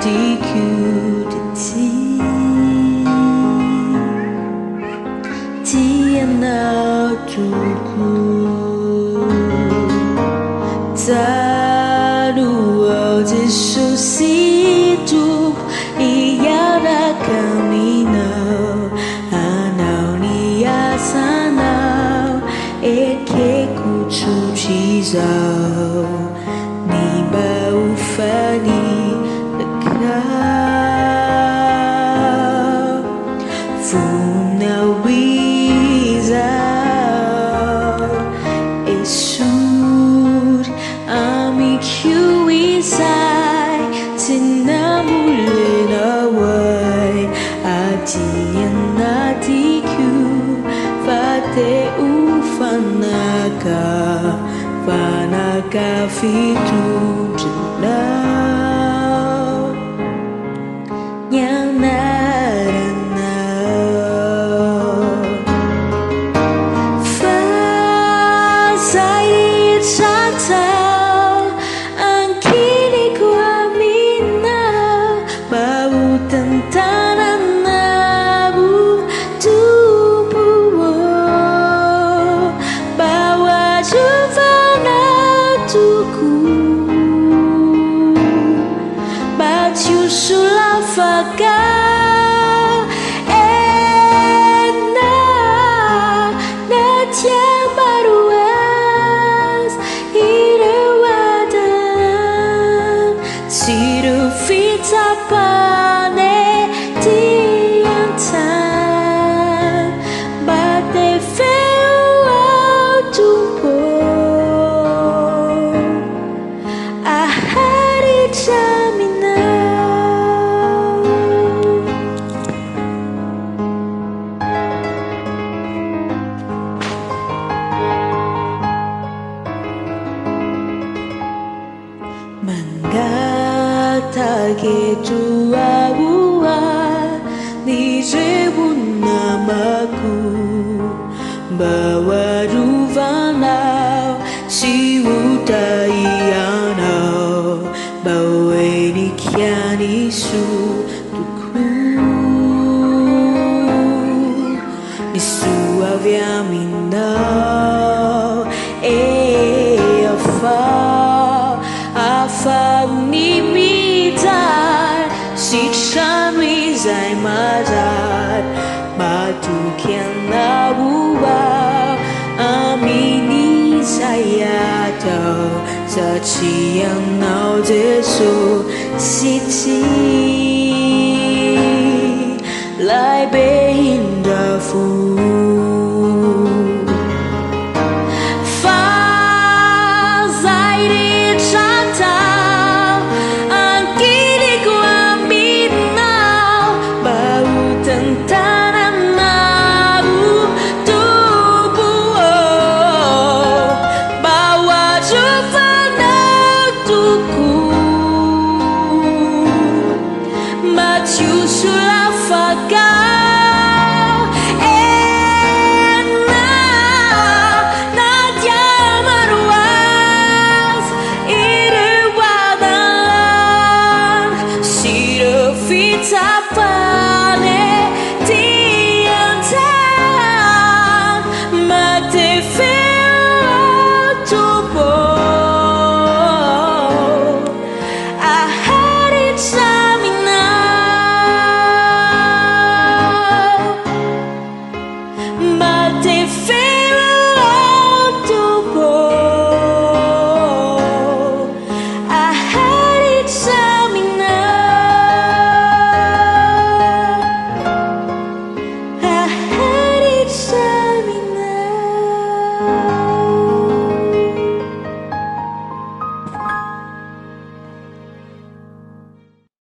di chiuditi ti anatuku taruo Yesu situ iara camino anau ni asanau eke kuchuchizau ni bau fani lekau funawizau esur amikiuisai tinamulelawai atianatiku fate ufanaka fanaka fitu jenau yang naranau fasai satau angkini ku amina bau tentanan nabu tubuh bawa juvana tuku baju sulafaka enak natiang baruas irawadan siru fitapane tiantan bate feu tupo ahari jaminau mangata-ke tua-bua disebut namaku bawa ruvanau si utaianau bawa nikian isu tuku nisu aviaminau afa unimitar si chanui zai mazar batu kian nabuau amini sayatau saciang nau Yesu siti lai be